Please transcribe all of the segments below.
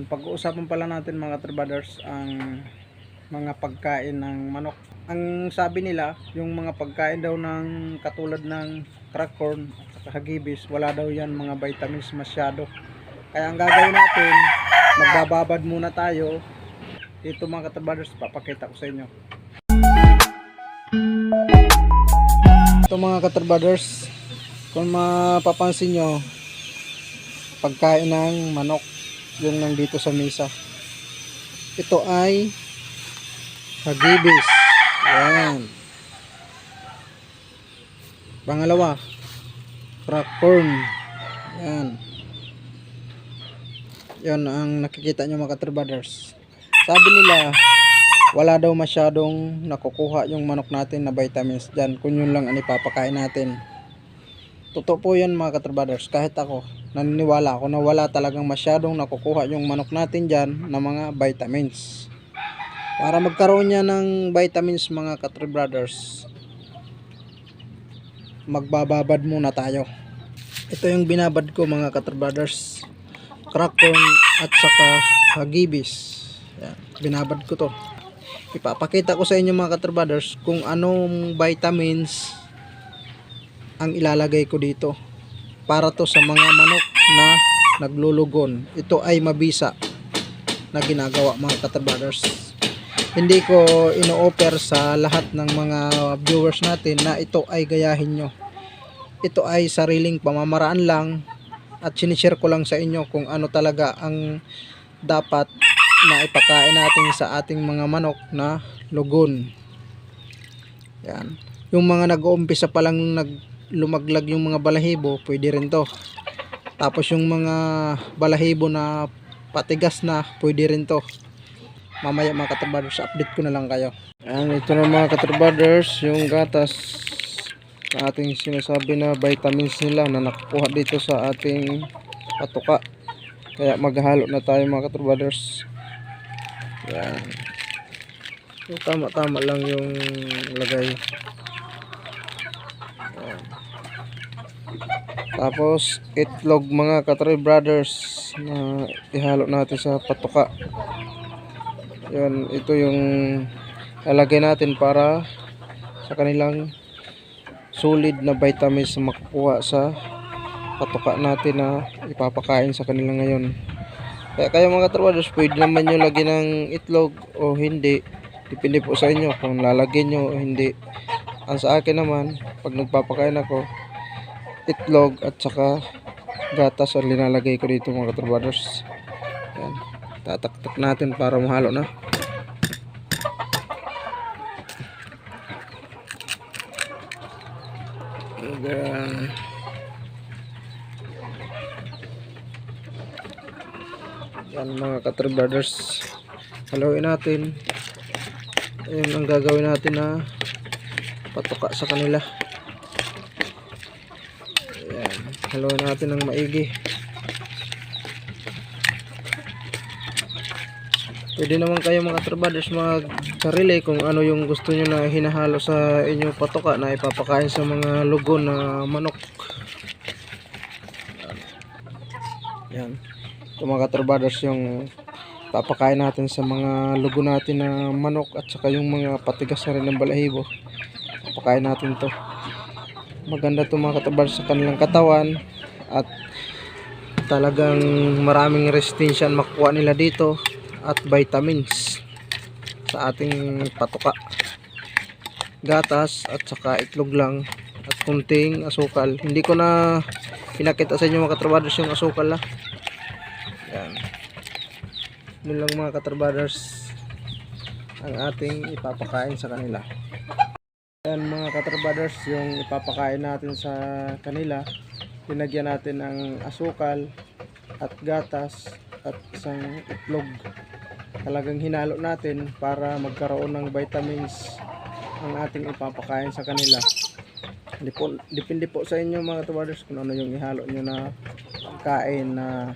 Pag-uusapan pala natin mga tribaders ang mga pagkain ng manok. Ang sabi nila, yung mga pagkain daw ng katulad ng crack corn at saka hagibis, wala daw yan mga vitamins masyado. Kaya ang gagawin natin, magbababad muna tayo. Dito mga tribaders, papakita ko sa inyo. Ito mga tribaders, kung mapapansin nyo, pagkain ng manok yung nandito sa mesa. Ito ay hagibis. Yan. Pangalawa, crack corn. Yan. Yan ang nakikita nyo mga tribaders. Sabi nila, wala daw masyadong nakukuha yung manok natin na vitamins dyan kung yun lang ang ipapakain natin. Totoo po yan mga tribaders. Kahit ako, naniniwala ako na wala talagang masyadong nakukuha yung manok natin dyan na mga vitamins. Para magkaroon niya ng vitamins mga ka-tribrothers, magbababad muna tayo. Ito yung binabad ko mga ka-tribrothers, crack corn at saka hagibis. Yan, binabad ko to. Ipapakita ko sa inyo mga ka-tribrothers kung anong vitamins ang ilalagay ko dito para to sa mga manok na naglulugon. Ito ay mabisa na ginagawa mga ka-tribrothers. Hindi ko ino-offer sa lahat ng mga viewers natin na ito ay gayahin nyo. Ito ay sariling pamamaraan lang at sinishare ko lang sa inyo kung ano talaga ang dapat na ipakain natin sa ating mga manok na lugon. Yan. Yung mga nag-uumpisa pa lang lumaglag yung mga balahibo, pwede rin to. Tapos yung mga balahibo na patigas na, pwede rin to. Mamaya mga ka-tribrothers, update ko na lang kayo. Ayan, ito na mga ka-tribrothers, yung gatas na ating sinasabi na vitamins nila na nakukuha dito sa ating patuka. Kaya maghalo na tayo mga ka-tribrothers. Ayan. So, tama-tama lang yung lagay. Ayan. Tapos itlog mga ka-tribrothers na ihalo natin sa patuka. Yan, ito yung lalagay natin para sa kanilang solid na vitamins na makukuha sa patuka natin na ipapakain sa kanila ngayon. Kaya kayo mga ka-tribrothers, pwede naman nyo lagyan ng itlog o hindi, depende po sa inyo kung lalagyan nyo o hindi. Ang sa akin naman, pag nagpapakain ako, itlog at saka gatas ang linalagay ko dito mga ka-tribrothers. Yan, tataktak natin para mahalo na. Yan mga ka-tribrothers, haluin natin. Ayun ang gagawin natin na patuka sa kanila. Ayan, haluin natin ng maigi. Pwede naman kayo mga tribaders mag-relay kung ano yung gusto nyo na hinahalo sa inyong patuka na ipapakain sa mga lugon na manok. Yan. Ito mga tribaders yung papakain natin sa mga lugon natin na manok at saka yung mga patigas na rin ng balahibo. Papakain natin to. Maganda to mga tribaders sa kanilang katawan at talagang maraming resistensya makukuha nila dito at vitamins sa ating patuka. Gatas at saka itlog lang at kunting asukal. Hindi ko na pinakita sa inyo mga ka-tribrothers yung asukal yan. Yun lang mga ka-tribrothers ang ating ipapakain sa kanila. Yan mga ka-tribrothers yung ipapakain natin sa kanila. Pinagyan natin ng asukal at gatas at isang itlog. Talagang hinalo natin para magkaroon ng vitamins ang ating ipapakain sa kanila. Depende po sa inyo mga tribrothers kung ano yung ihalo nyo na kain na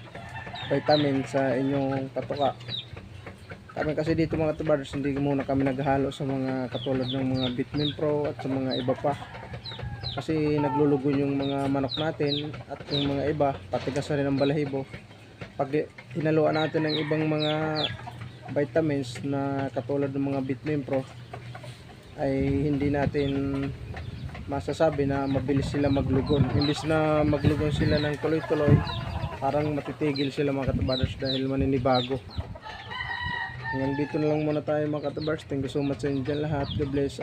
vitamin sa inyong patuka. Kami kasi dito mga tribrothers, hindi muna kami naghalo sa mga katulad ng mga Vitamin Pro at sa mga iba pa. Kasi naglulugon yung mga manok natin at yung mga iba, patigas na rin ang balahibo. pag hinaluan natin ng ibang mga vitamins na katulad ng mga Vitamin Pro, ay hindi natin masasabi na mabilis sila maglugon. Imbis na maglugon sila ng tuloy-tuloy, parang matitigil sila mga katabaders dahil maninibago. Hanggang dito na lang muna tayo mga katabaders. Thank you so much sa inyo dyan lahat. God bless.